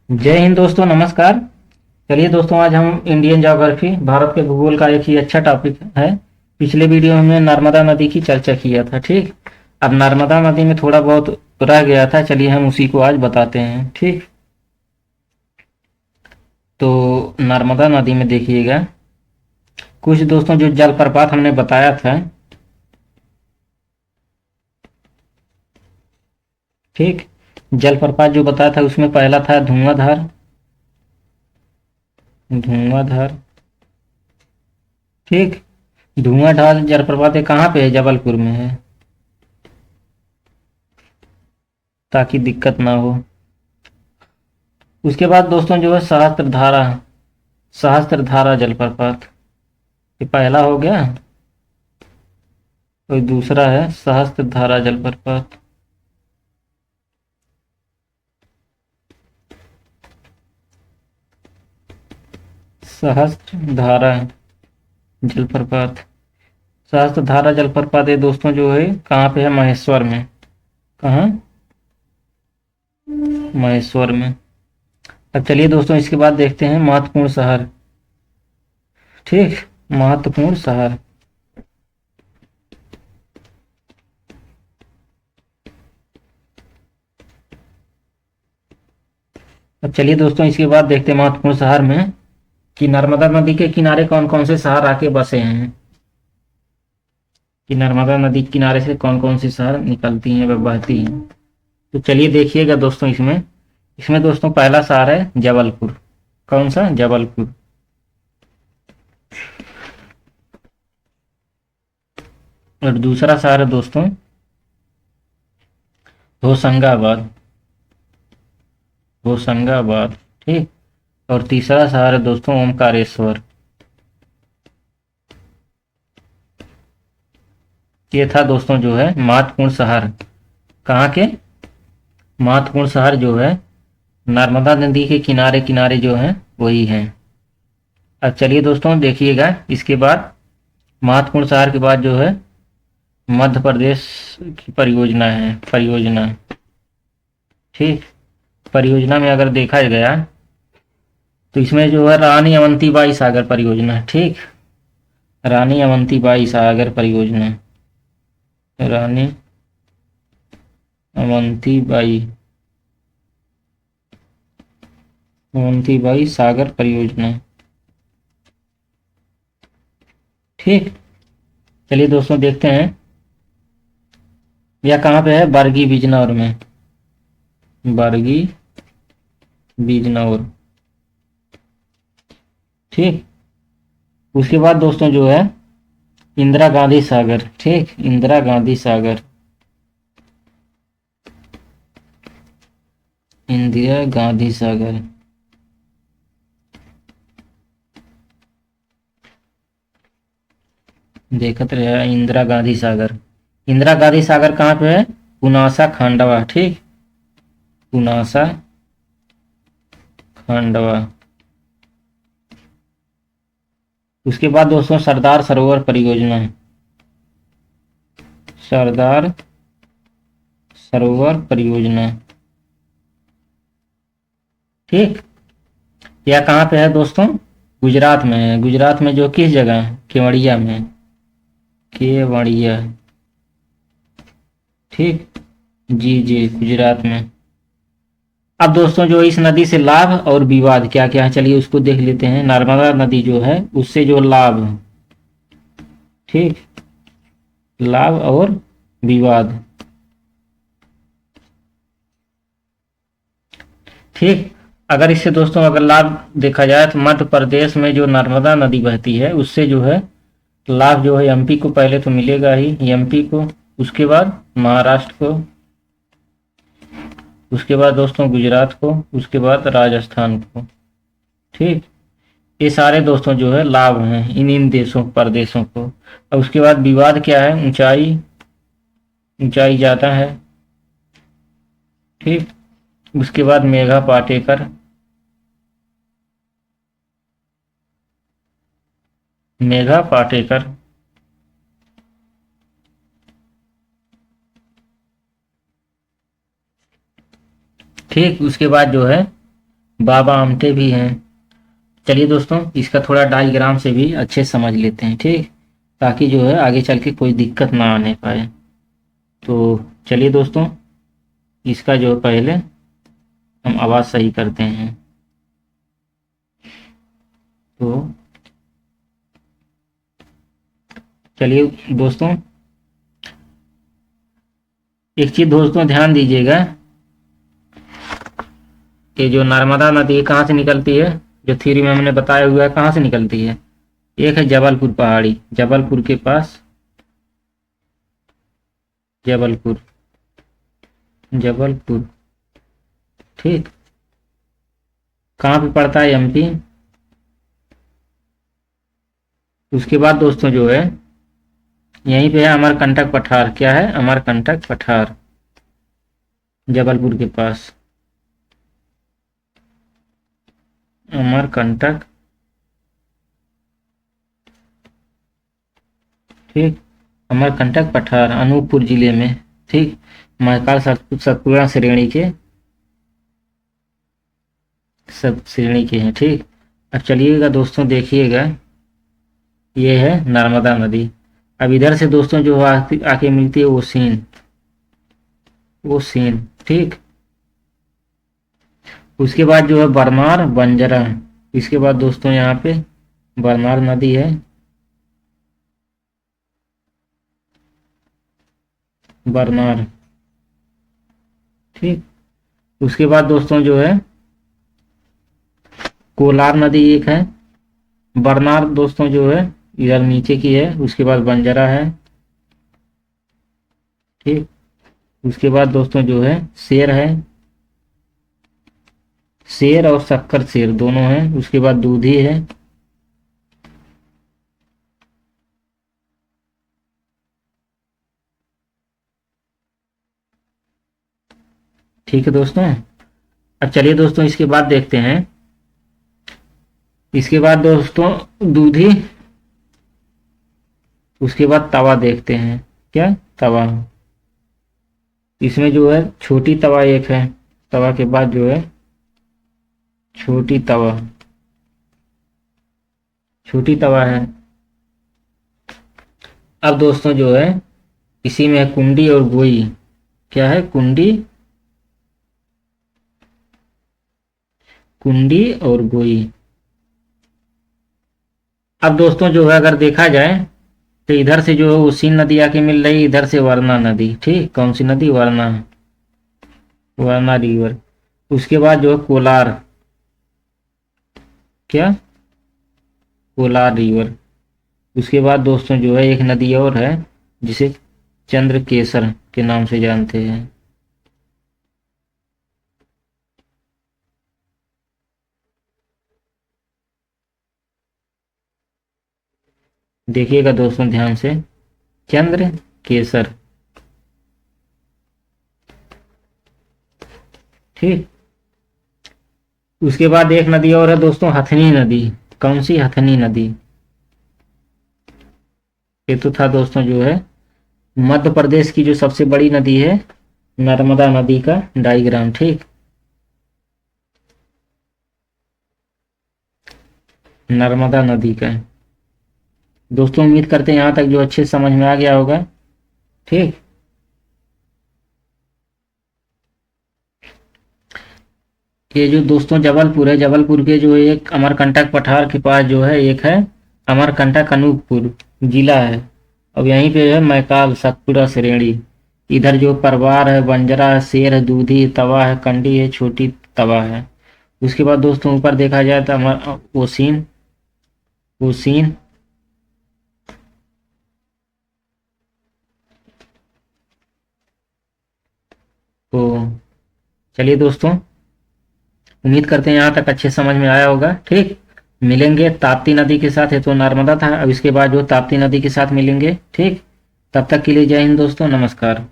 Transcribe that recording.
जय हिंद दोस्तों, नमस्कार। चलिए दोस्तों, आज हम इंडियन ज्योग्राफी भारत के भूगोल का एक ही अच्छा टॉपिक है। पिछले वीडियो में हमने नर्मदा नदी की चर्चा किया था। ठीक, अब नर्मदा नदी में थोड़ा बहुत रह गया था, चलिए हम उसी को आज बताते हैं। ठीक, तो नर्मदा नदी में देखिएगा कुछ दोस्तों जो जलप्रपात हमने बताया था। ठीक, जलप्रपात जो बताया था उसमें पहला था धुआंधार। धुआंधार, ठीक। धुआंधार जलप्रपात ये कहाँ पे है? जबलपुर में है, ताकि दिक्कत ना हो। उसके बाद दोस्तों जो है सहस्त्रधारा, सहस्त्रधारा जलप्रपात, ये पहला हो गया। और दूसरा है सहस्त्रधारा जलप्रपात। सहस्त्रधारा जलप्रपात, सहस्त्रधारा जलप्रपात ये दोस्तों जो है कहाँ पे है? महेश्वर में। कहाँ? महेश्वर में। अब चलिए दोस्तों, इसके बाद देखते हैं महत्वपूर्ण शहर। ठीक, महत्वपूर्ण शहर। अब चलिए दोस्तों, इसके बाद देखते हैं महत्वपूर्ण शहर में कि नर्मदा नदी के किनारे कौन कौन से शहर आके बसे हैं। कि नर्मदा नदी के किनारे से कौन कौन सी शहर निकलती हैं व बहती हैं। तो चलिए देखिएगा दोस्तों, इसमें इसमें दोस्तों पहला शहर है जबलपुर। कौन सा? जबलपुर। और दूसरा शहर है दोस्तों होशंगाबाद। होशंगाबाद, ठीक। और तीसरा शहर है दोस्तों ओमकारेश्वर। ये था दोस्तों जो है महत्वपूर्ण शहर। कहाँ के? महत्वपूर्ण शहर जो है नर्मदा नदी के किनारे किनारे जो है वही है। अब चलिए दोस्तों देखिएगा, इसके बाद महत्वपूर्ण शहर के बाद जो है मध्य प्रदेश की परियोजना है। परियोजना, ठीक। परियोजना में अगर देखा गया तो इसमें जो है रानी अवंतीबाई सागर परियोजना, ठीक। रानी अवंतीबाई सागर परियोजना, रानी अवंतीबाई, अवंतीबाई सागर परियोजना, ठीक। चलिए दोस्तों देखते हैं यह कहाँ पे है? बरगी बिजनौर में। बरगी बिजनौर, ठीक। उसके बाद दोस्तों जो है इंदिरा गांधी सागर, ठीक। इंदिरा गांधी सागर, इंदिरा गांधी सागर, देखते रहे इंदिरा गांधी सागर। इंदिरा गांधी सागर कहाँ पे है? पुनासा खंडवा, ठीक। पुनासा खंडवा। उसके बाद दोस्तों सरदार सरोवर परियोजना है। सरदार सरोवर परियोजना, ठीक। यह कहाँ पे है दोस्तों? गुजरात में है। गुजरात में जो किस जगह है? केवड़िया में। केवड़िया, ठीक। जी जी, गुजरात में। अब दोस्तों जो इस नदी से लाभ और विवाद क्या क्या है, चलिए उसको देख लेते हैं। नर्मदा नदी जो है उससे जो लाभ, ठीक। लाभ और विवाद, ठीक। अगर इससे दोस्तों अगर लाभ देखा जाए तो मध्य प्रदेश में जो नर्मदा नदी बहती है उससे जो है लाभ जो है एमपी को पहले तो मिलेगा ही, एमपी को। उसके बाद महाराष्ट्र को। उसके बाद दोस्तों गुजरात को। उसके बाद राजस्थान को, ठीक। ये सारे दोस्तों जो है लाभ हैं इन इन देशों प्रदेशों को। और उसके बाद विवाद क्या है? ऊंचाई, ऊंचाई ज़्यादा है, ठीक। उसके बाद मेघा पाटेकर, मेघा पाटेकर, ठीक। उसके बाद जो है बाबा आमटे भी हैं। चलिए दोस्तों, इसका थोड़ा डायग्राम से भी अच्छे समझ लेते हैं, ठीक, ताकि जो है आगे चल के कोई दिक्कत ना आने पाए। तो चलिए दोस्तों, इसका जो पहले हम आवाज़ सही करते हैं। तो चलिए दोस्तों, एक चीज़ दोस्तों ध्यान दीजिएगा कि जो नर्मदा नदी कहाँ से निकलती है, जो थ्योरी में हमने बताया हुआ है कहाँ से निकलती है। एक है जबलपुर पहाड़ी, जबलपुर के पास, जबलपुर, जबलपुर, ठीक। कहाँ पे पड़ता है? एमपी। उसके बाद दोस्तों जो है यहीं पे है अमरकंटक पठार। क्या है? अमरकंटक पठार, जबलपुर के पास, अमरकंटक, ठीक, अमरकंटक पठार अनूपपुर जिले में, ठीक, महाकाल सतपुड़ा श्रेणी के, सब श्रेणी के हैं, ठीक। अब चलिएगा दोस्तों, देखिएगा ये है नर्मदा नदी। अब इधर से दोस्तों जो आके मिलती है ओसिन, ओसिन, ठीक। उसके बाद जो है बरनार, बंजरा। इसके बाद दोस्तों यहाँ पे बरनार नदी है, बरनार, ठीक। उसके बाद दोस्तों जो है कोलार नदी एक है। बरनार दोस्तों जो है इधर नीचे की है। उसके बाद बंजरा है, ठीक। उसके बाद दोस्तों जो है शेर है, शेर और शक्कर शेर दोनों हैं। उसके बाद दूधी है, ठीक है दोस्तों। अब चलिए दोस्तों, इसके बाद देखते हैं। इसके बाद दोस्तों दूधी, उसके बाद तवा देखते हैं। क्या? तवा। इसमें जो है छोटी तवा एक है, तवा के बाद जो है छोटी तवा, छोटी तवा है। अब दोस्तों जो है इसी में है कुंडी और गोई। क्या है? कुंडी, कुंडी और गोई। अब दोस्तों जो है अगर देखा जाए तो इधर से जो है उसीन नदी आके मिल रही है, इधर से वरना नदी, ठीक। कौन सी नदी? वरना, वरना रिवर। उसके बाद जो है कोलार। क्या? कोलार रिवर। उसके बाद दोस्तों जो है एक नदी और है जिसे चंद्रकेसर के नाम से जानते हैं। देखिएगा दोस्तों ध्यान से, चंद्रकेसर, ठीक। उसके बाद एक नदी और है दोस्तों, हथनी नदी। कौन सी? हथनी नदी। ये तो था दोस्तों जो है मध्य प्रदेश की जो सबसे बड़ी नदी है, नर्मदा नदी का डायग्राम, ठीक। नर्मदा नदी का दोस्तों, उम्मीद करते हैं यहाँ तक जो अच्छे समझ में आ गया होगा, ठीक। ये जो दोस्तों जबलपुर है, जबलपुर के जो एक अमरकंटक पठार के पास जो है एक है अमरकंटक अनूपपुर जिला है। अब यहीं पे है मैकाल सतपुड़ा श्रेणी। इधर जो परवार है, बंजरा है, शेर है, दूधी, तवा है, कंडी है, छोटी तवा है। उसके बाद दोस्तों ऊपर देखा जाए तो अमर ओसिन, ओसिन, तो चलिए दोस्तों, उम्मीद करते हैं यहाँ तक अच्छे समझ में आया होगा, ठीक। मिलेंगे ताप्ती नदी के साथ, है तो नर्मदा था। अब इसके बाद जो ताप्ती नदी के साथ मिलेंगे, ठीक। तब तक के लिए जय हिंद दोस्तों, नमस्कार।